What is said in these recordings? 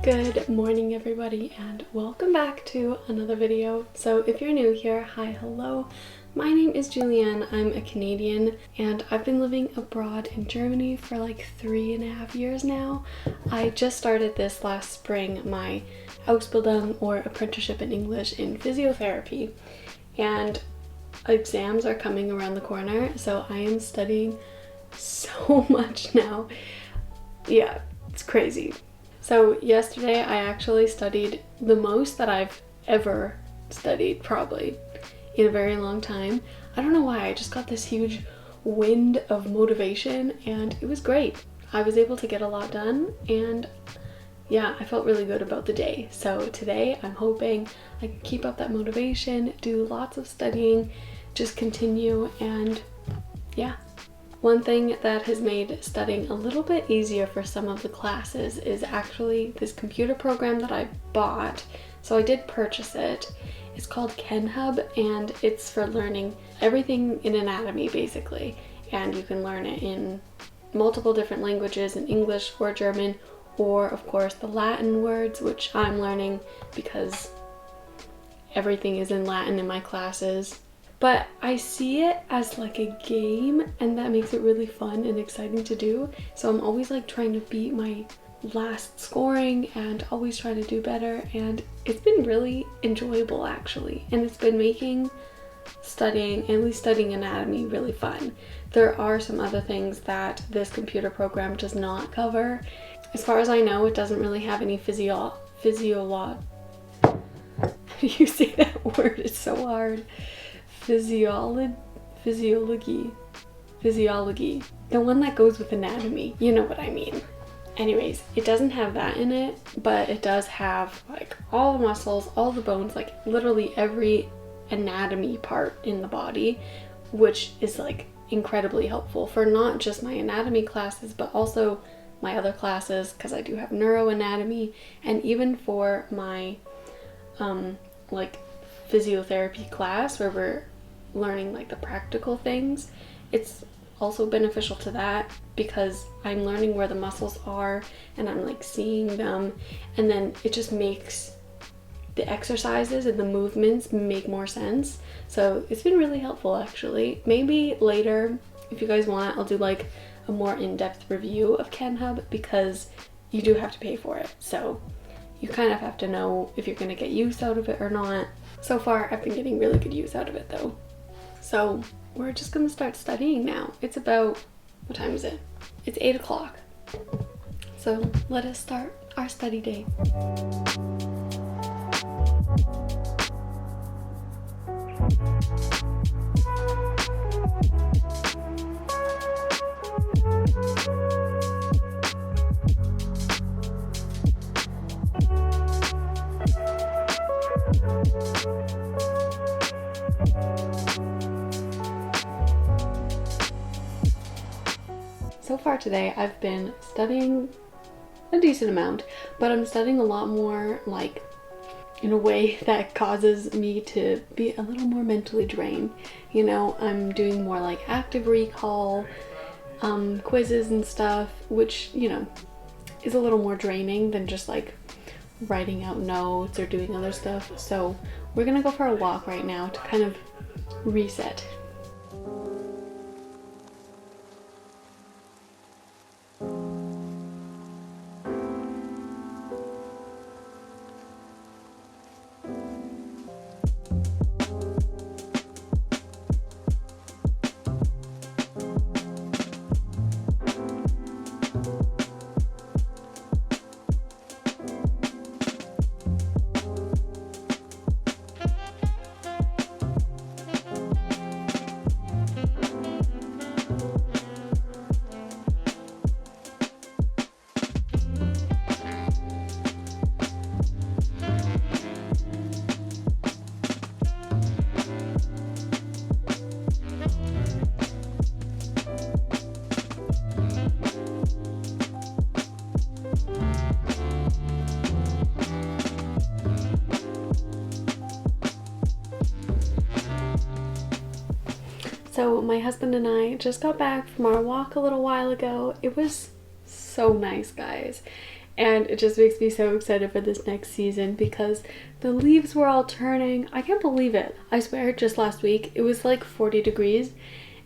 Good morning everybody and welcome back to another video. So if you're new here, hi, hello. My name is Julianne. I'm a Canadian and I've been living abroad in Germany for like 3.5 years now. I just started this last spring, my Ausbildung or apprenticeship in English in physiotherapy, and exams are coming around the corner, so I am studying so much now. Yeah, it's crazy. So yesterday I actually studied the most that I've ever studied, probably in a very long time. I don't know why, I just got this huge wind of motivation and it was great. I was able to get a lot done and yeah, I felt really good about the day. So today I'm hoping I can keep up that motivation, do lots of studying, just continue, and yeah. One thing that has made studying a little bit easier for some of the classes is actually this computer program that I bought. So I did purchase it. It's called KenHub and it's for learning everything in anatomy basically. And you can learn it in multiple different languages, in English or German, or of course the Latin words, which I'm learning because everything is in Latin in my classes. But I see it as like a game and that makes it really fun and exciting to do. So I'm always like trying to beat my last scoring and always trying to do better, and it's been really enjoyable actually. And it's been making studying, at least studying anatomy, really fun. There are some other things that this computer program does not cover. As far as I know, it doesn't really have any How do you say that word? It's so hard. Physiology, the one that goes with anatomy, you know what I mean. Anyways, it doesn't have that in it, but it does have like all the muscles, all the bones, like literally every anatomy part in the body, which is like incredibly helpful for not just my anatomy classes but also my other classes, because I do have neuroanatomy, and even for my like physiotherapy class where we're learning like the practical things. It's also beneficial to that because I'm learning where the muscles are and I'm like seeing them, and then it just makes the exercises and the movements make more sense. So it's been really helpful actually. Maybe later, if you guys want, I'll do like a more in-depth review of KenHub because you do have to pay for it. So you kind of have to know if you're going to get use out of it or not. So far, I've been getting really good use out of it though. So we're just going to start studying now. It's about, what time is it? It's 8 o'clock. So let us start our study day. So far today I've been studying a decent amount, but I'm studying a lot more like in a way that causes me to be a little more mentally drained. You know, I'm doing more like active recall, quizzes and stuff, which, you know, is a little more draining than just like writing out notes or doing other stuff. So we're gonna go for a walk right now to kind of reset. So my husband and I just got back from our walk a little while ago. It was so nice, guys. And it just makes me so excited for this next season because the leaves were all turning. I can't believe it. I swear, just last week, it was like 40 degrees.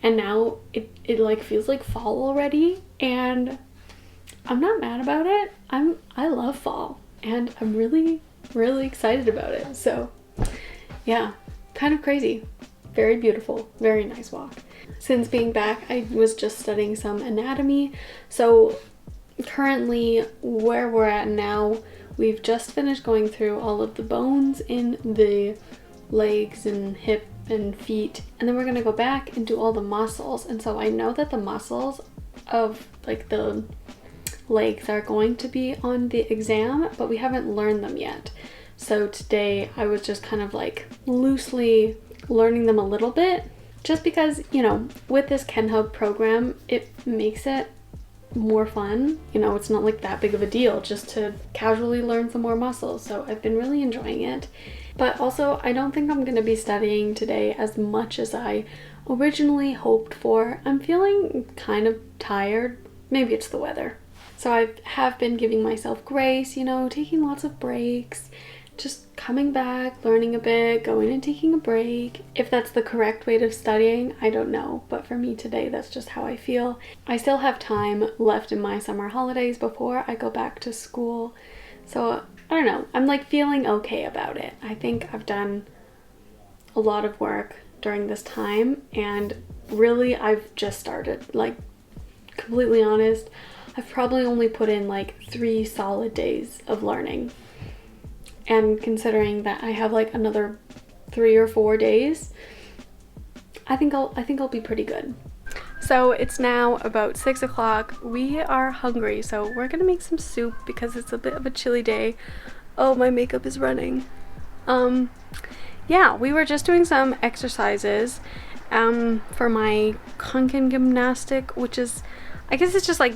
And now it like feels like fall already. And I'm not mad about it. I love fall. And I'm really, really excited about it. So yeah, kind of crazy. Very beautiful, very nice walk. Since being back, I was just studying some anatomy. So currently where we're at now, we've just finished going through all of the bones in the legs and hip and feet, and then we're gonna go back and do all the muscles. And so I know that the muscles of like the legs are going to be on the exam, but we haven't learned them yet. So today I was just kind of like loosely learning them a little bit, just because, you know, with this KenHub program, it makes it more fun. You know, it's not like that big of a deal just to casually learn some more muscles. So I've been really enjoying it. But also, I don't think I'm going to be studying today as much as I originally hoped for. I'm feeling kind of tired. Maybe it's the weather. So I have been giving myself grace, you know, taking lots of breaks, just coming back, learning a bit, going and taking a break. If that's the correct way of studying, I don't know. But for me today, that's just how I feel. I still have time left in my summer holidays before I go back to school. So I don't know. I'm like feeling okay about it. I think I've done a lot of work during this time, and really I've just started. Like, completely honest, I've probably only put in like 3 solid days of learning. And considering that I have like another 3 or 4 days, I think I'll be pretty good. So it's now about 6 o'clock. We are hungry, so we're gonna make some soup because it's a bit of a chilly day. Oh, my makeup is running. Yeah, we were just doing some exercises for my Kanken gymnastic, which is, I guess it's just like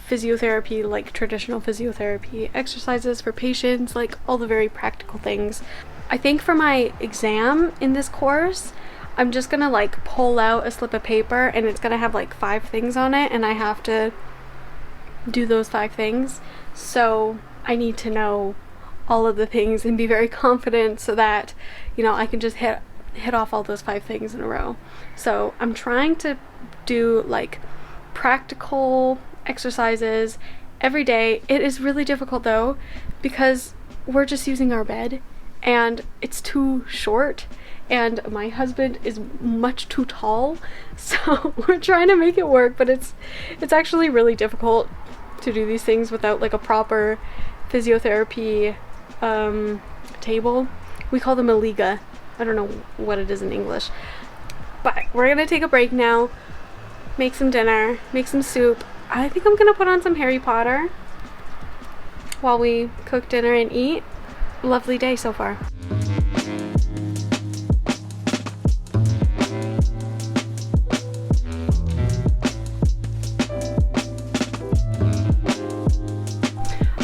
physiotherapy, like traditional physiotherapy exercises for patients, like all the very practical things. I think for my exam in this course, I'm just gonna like pull out a slip of paper and it's gonna have like 5 things on it, and I have to do those 5 things. So I need to know all of the things and be very confident so that, you know, I can just hit off all those 5 things in a row. So I'm trying to do like practical exercises every day. It is really difficult though, because we're just using our bed and it's too short, and my husband is much too tall, so we're trying to make it work, but it's actually really difficult to do these things without like a proper physiotherapy table. We call them a liga. I don't know what it is in English. But we're gonna take a break now, make some dinner, make some soup. I think I'm gonna put on some Harry Potter while we cook dinner and eat. Lovely day so far.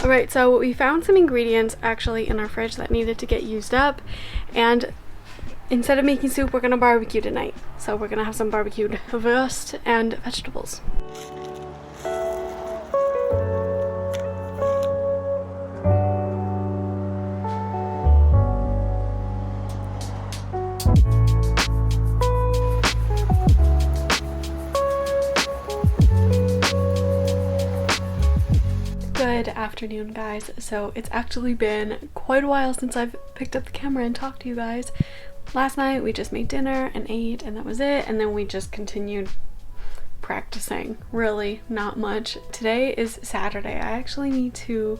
Alright, so we found some ingredients actually in our fridge that needed to get used up, and instead of making soup, we're gonna barbecue tonight. So we're gonna have some barbecued wurst and vegetables. Good afternoon, guys. So it's actually been quite a while since I've picked up the camera and talked to you guys. Last night we just made dinner and ate, and that was it, and then we just continued practicing. Really not much. Today is Saturday. I actually need to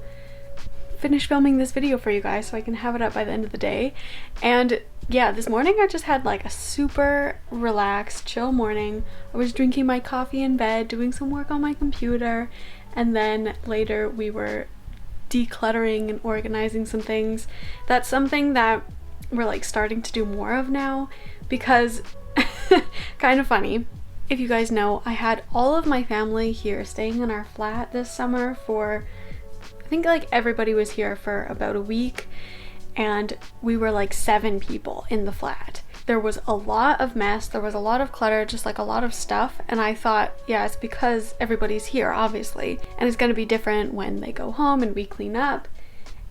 finish filming this video for you guys so I can have it up by the end of the day. And yeah, this morning I just had like a super relaxed, chill morning. I was drinking my coffee in bed, doing some work on my computer, and then later we were decluttering and organizing some things. That's something that we're like starting to do more of now, because kind of funny. If you guys know, I had all of my family here staying in our flat this summer for, I think like everybody was here for about a week, and we were like 7 people in the flat. there was a lot of mess, there was a lot of clutter, just like a lot of stuff, and I thought, yeah, it's because everybody's here, obviously, and it's going to be different when they go home and we clean up.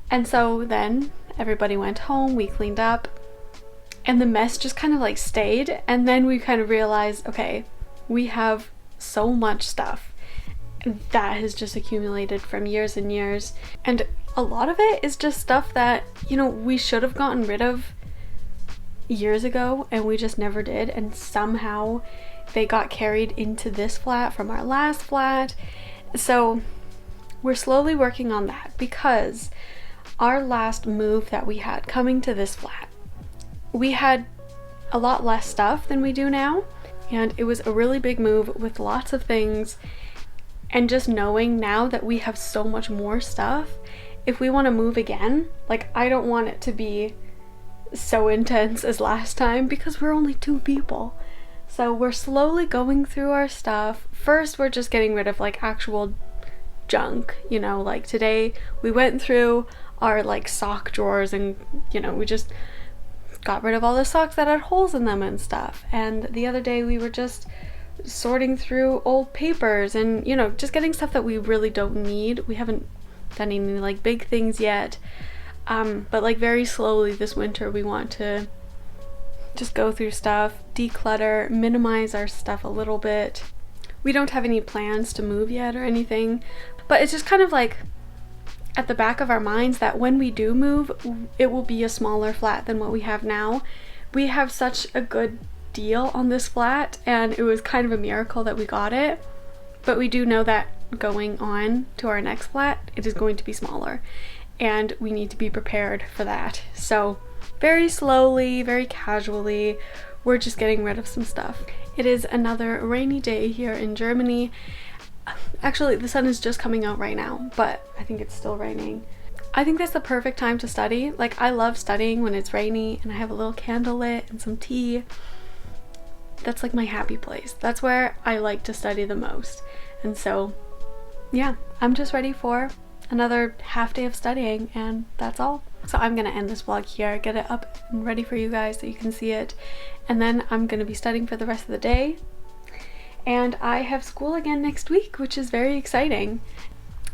And so then everybody went home, we cleaned up, and the mess just kind of like stayed, and then we kind of realized, okay, we have so much stuff that has just accumulated from years and years, and a lot of it is just stuff that, you know, we should have gotten rid of years ago and we just never did, and somehow they got carried into this flat from our last flat. So we're slowly working on that, because our last move that we had coming to this flat, we had a lot less stuff than we do now, and it was a really big move with lots of things. And just knowing now that we have so much more stuff, if we want to move again, like, I don't want it to be so intense as last time, because we're only 2 people. So we're slowly going through our stuff. First, we're just getting rid of like actual junk, you know, like today we went through our like sock drawers, and you know, we just got rid of all the socks that had holes in them and stuff. And the other day we were just sorting through old papers and, you know, just getting stuff that we really don't need. We haven't done any like big things yet, but like very slowly this winter we want to just go through stuff, declutter, minimize our stuff a little bit. We don't have any plans to move yet or anything, but it's just kind of like at the back of our minds that when we do move, it will be a smaller flat than what we have now. We have such a good deal on this flat, and it was kind of a miracle that we got it, but we do know that going on to our next flat, it is going to be smaller, and we need to be prepared for that. So very slowly, very casually, we're just getting rid of some stuff. It is another rainy day here in Germany. Actually, the sun is just coming out right now, but I think it's still raining. I think that's the perfect time to study. Like, I love studying when it's rainy and I have a little candle lit and some tea. That's like my happy place. That's where I like to study the most. And so, yeah, I'm just ready for another half day of studying, and that's all. So I'm gonna end this vlog here, get it up and ready for you guys so you can see it, and then I'm gonna be studying for the rest of the day. And I have school again next week, which is very exciting.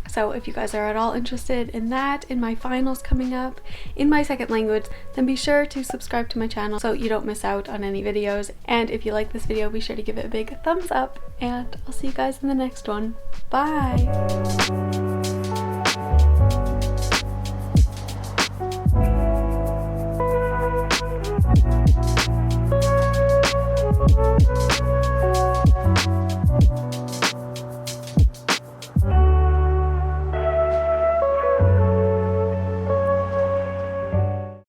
So if you guys are at all interested in that, in my finals coming up in my second language, then be sure to subscribe to my channel so you don't miss out on any videos. And if you like this video, be sure to give it a big thumbs up, and I'll see you guys in the next one. Bye!